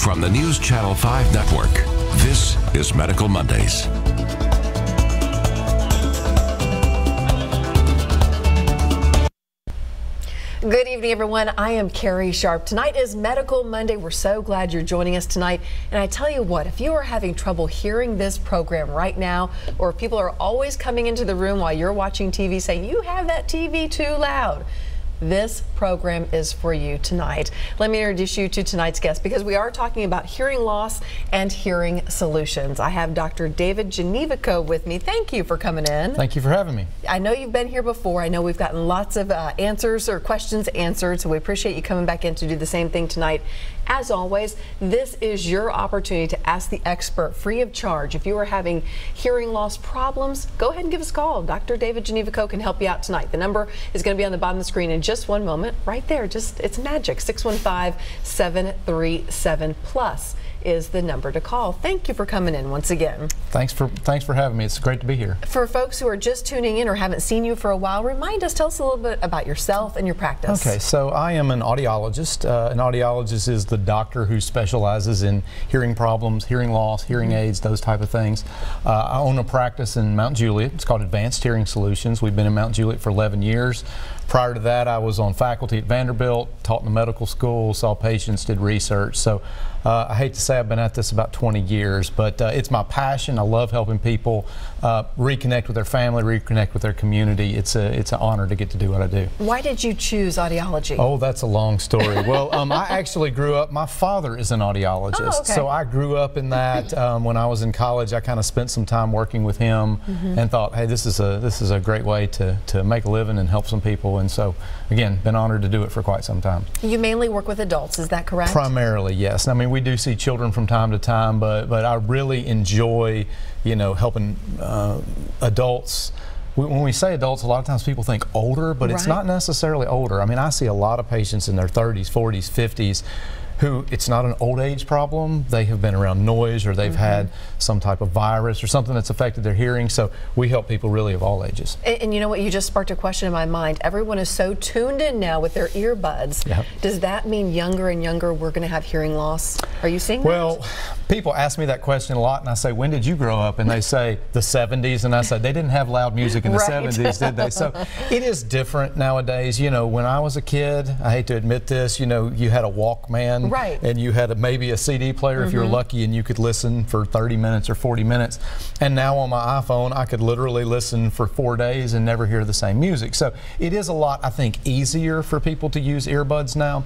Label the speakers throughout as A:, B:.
A: From the News Channel 5 Network, this is Medical Mondays.
B: Good evening, everyone. I am Carrie Sharp. Tonight is Medical Monday. We're so glad you're joining us tonight. And I tell you what, if you are having trouble hearing this program right now, or if people are always coming into the room while you're watching TV saying, you have that TV too loud, this program is for you tonight. Let me introduce you to tonight's guest, because we are talking about hearing loss and hearing solutions. I have Dr. David Gnewikow with me. Thank you for coming in.
C: Thank you for having me.
B: I know you've been here before. I know we've gotten lots of answers or questions answered, so we appreciate you coming back in to do the same thing tonight. As always, this is your opportunity to ask the expert free of charge. If you are having hearing loss problems, go ahead and give us a call. Dr. David Gnewikow can help you out tonight. The number is going to be on the bottom of the screen in just one moment. Right there, it's magic. 615-737+ is the number to call. Thank you for coming in once again.
C: Thanks for having me. It's great to be here.
B: For folks who are just tuning in or haven't seen you for a while, tell us a little bit about yourself and your practice.
C: Okay, so I am an audiologist. An audiologist is the doctor who specializes in hearing problems, hearing loss, hearing aids, those type of things. I own a practice in Mount Juliet. It's called Advanced Hearing Solutions. We've been in Mount Juliet for 11 years. Prior to that, I was on faculty at Vanderbilt, taught in the medical school, saw patients, did research. So I hate to say I've been at this about 20 years, but it's my passion. I love helping people reconnect with their family, reconnect with their community. It's an honor to get to do what I do.
B: Why did you choose audiology?
C: Oh, that's a long story. Well, I actually grew up, my father is an audiologist.
B: Oh, okay.
C: So I grew up in that. When I was in college, I kind of spent some time working with him and thought, hey, this is a great way to make a living and help some people. And so, again, been honored to do it for quite some time. You
B: mainly work with adults, is that correct?
C: Primarily, yes. I mean, we do see children from time to time, but I really enjoy, helping adults. When we say adults, a lot of times people think older, but it's not necessarily older. I mean, I see a lot of patients in their 30s, 40s, 50s who it's not an old age problem. They have been around noise, or they've had some type of virus or something that's affected their hearing. So we help people really of all ages.
B: And you know what, you just sparked a question in my mind. Everyone is so tuned in now with their earbuds.
C: Yep.
B: Does that mean younger and younger we're going to have hearing loss? Are you seeing that?
C: Well, people ask me that question a lot, and I say, when did you grow up? And they say the 70s, and I say, they didn't have loud music in the 70s, did they? So it is different nowadays. When I was a kid, I hate to admit this, you had a Walkman.
B: Right.
C: And you had maybe a CD player if you were lucky, and you could listen for 30 minutes or 40 minutes. And now on my iPhone, I could literally listen for 4 days and never hear the same music. So it is a lot, I think, easier for people to use earbuds now.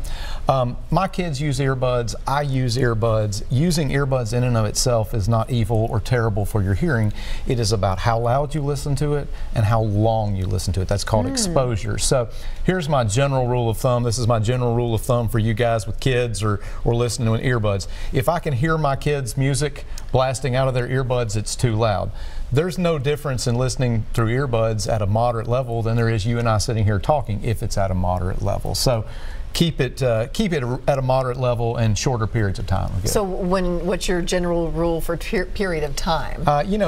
C: My kids use earbuds. I use earbuds. Using earbuds in and of itself is not evil or terrible for your hearing. It is about how loud you listen to it and how long you listen to it. That's called exposure. So here's my general rule of thumb. This is my general rule of thumb for you guys with kids or listening to earbuds. If I can hear my kids' music blasting out of their earbuds, it's too loud. There's no difference in listening through earbuds at a moderate level than there is you and I sitting here talking if it's at a moderate level. So keep it at a moderate level and shorter periods of time.
B: So what's your general rule for period of time?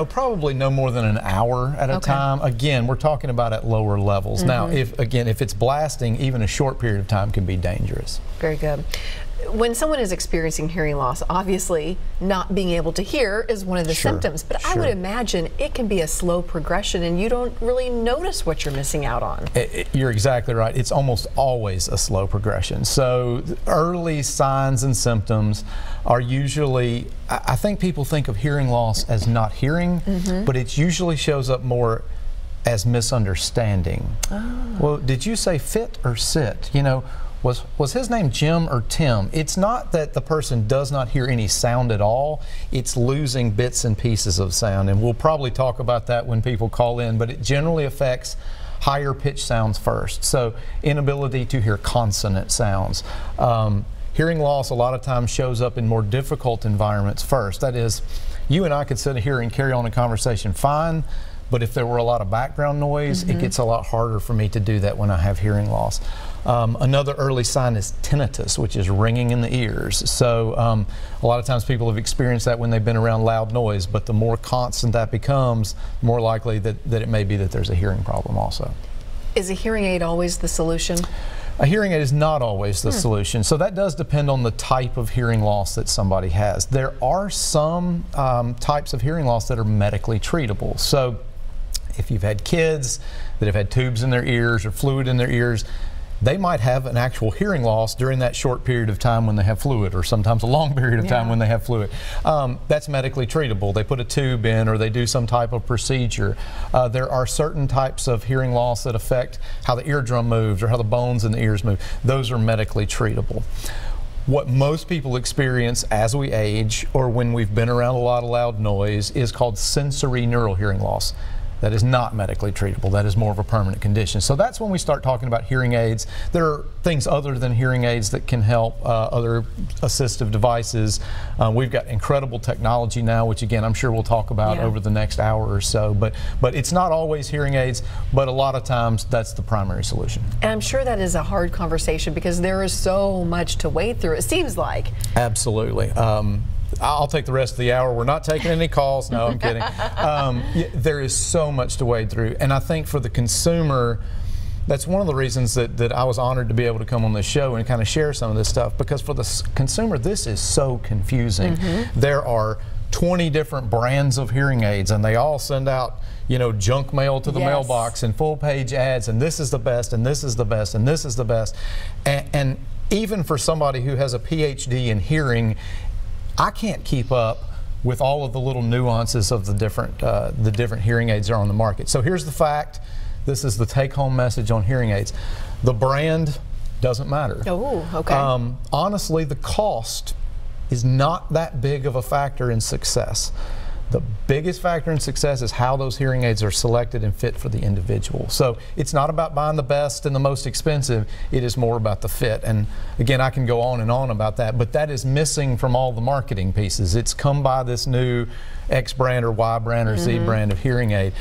C: Probably no more than an hour at a time. Again, we're talking about at lower levels. Now, if it's blasting, even a short period of time can be dangerous.
B: Very good. When someone is experiencing hearing loss, obviously not being able to hear is one of the symptoms, but I would imagine it can be a slow progression and you don't really notice what you're missing out on.
C: You're exactly right. It's almost always a slow progression. So early signs and symptoms are usually, I think people think of hearing loss as not hearing, but it usually shows up more as misunderstanding. Oh. Well, did you say fit or sit? Was his name Jim or Tim? It's not that the person does not hear any sound at all. It's losing bits and pieces of sound, and we'll probably talk about that when people call in, but it generally affects higher pitch sounds first. So inability to hear consonant sounds. Hearing loss a lot of times shows up in more difficult environments first. That is, you and I could sit here and carry on a conversation fine, but if there were a lot of background noise, it gets a lot harder for me to do that when I have hearing loss. Another early sign is tinnitus, which is ringing in the ears. So a lot of times people have experienced that when they've been around loud noise, but the more constant that becomes, more likely that it may be that there's a hearing problem also.
B: Is a hearing aid always the solution?
C: A hearing aid is not always the solution. So that does depend on the type of hearing loss that somebody has. There are some types of hearing loss that are medically treatable. So if you've had kids that have had tubes in their ears or fluid in their ears, they might have an actual hearing loss during that short period of time when they have fluid, or sometimes a long period of time when they have fluid. That's medically treatable. They put a tube in, or they do some type of procedure. There are certain types of hearing loss that affect how the eardrum moves or how the bones in the ears move. Those are medically treatable. What most people experience as we age, or when we've been around a lot of loud noise, is called sensory neural hearing loss. That is not medically treatable. That is more of a permanent condition. So that's when we start talking about hearing aids. There are things other than hearing aids that can help, other assistive devices. We've got incredible technology now, which again, I'm sure we'll talk about over the next hour or so. But it's not always hearing aids, but a lot of times that's the primary solution. And
B: I'm sure that is a hard conversation because there is so much to wade through, it seems like.
C: Absolutely. I'll take the rest of the hour. We're not taking any calls. No, I'm kidding. There is so much to wade through. And I think for the consumer, that's one of the reasons that I was honored to be able to come on this show and kind of share some of this stuff, because for the consumer, this is so confusing. There are 20 different brands of hearing aids, and they all send out, you know, junk mail to the mailbox and full-page ads, and this is the best, and this is the best, and this is the best. And even for somebody who has a PhD in hearing, I can't keep up with all of the little nuances of the different hearing aids that are on the market. So here's the fact. This is the take-home message on hearing aids. The brand doesn't matter.
B: Oh, okay.
C: Honestly, the cost is not that big of a factor in success. The biggest factor in success is how those hearing aids are selected and fit for the individual. So it's not about buying the best and the most expensive, it is more about the fit. And again, I can go on and on about that, but that is missing from all the marketing pieces. It's come by this new X brand or Y brand or Z brand of hearing aid.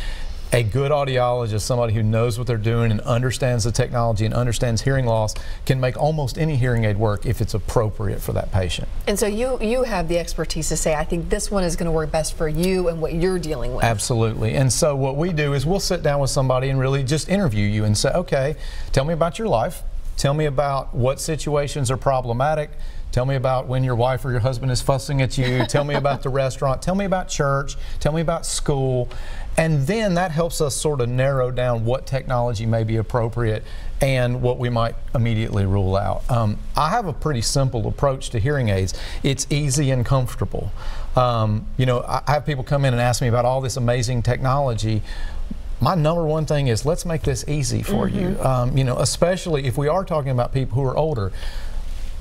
C: A good audiologist, somebody who knows what they're doing and understands the technology and understands hearing loss, can make almost any hearing aid work if it's appropriate for that patient.
B: And so you have the expertise to say, I think this one is going to work best for you and what you're dealing with.
C: Absolutely. And so what we do is we'll sit down with somebody and really just interview you and say, okay, tell me about your life. Tell me about what situations are problematic. Tell me about when your wife or your husband is fussing at you. Tell me about the restaurant. Tell me about church. Tell me about school. And then that helps us sort of narrow down what technology may be appropriate and what we might immediately rule out. I have a pretty simple approach to hearing aids. It's easy and comfortable. You know, I have people come in and ask me about all this amazing technology. My number one thing is, let's make this easy for you. You know, especially if we are talking about people who are older.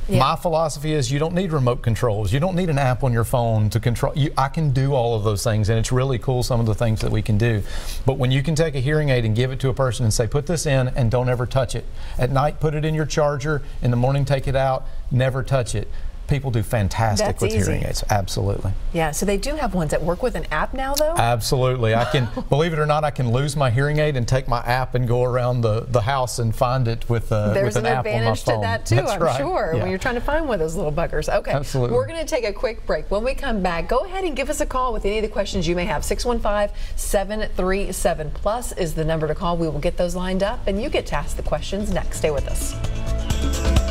C: My philosophy is you don't need remote controls. You don't need an app on your phone to control. I can do all of those things, and it's really cool, some of the things that we can do. But when you can take a hearing aid and give it to a person and say, put this in and don't ever touch it. At night, put it in your charger. In the morning, take it out. Never touch it. People do fantastic with hearing aids. Absolutely.
B: Yeah, so they do have ones that work with an app now, though?
C: Absolutely. I can, believe it or not, I can lose my hearing aid and take my app and go around the house and find it with an app on my phone.
B: There's an advantage to that, too, I'm sure, when you're trying to find one of those little buggers. Okay,
C: absolutely.
B: We're going to take a quick break. When we come back, go ahead and give us a call with any of the questions you may have. 615-737+ is the number to call. We will get those lined up, and you get to ask the questions next. Stay with us.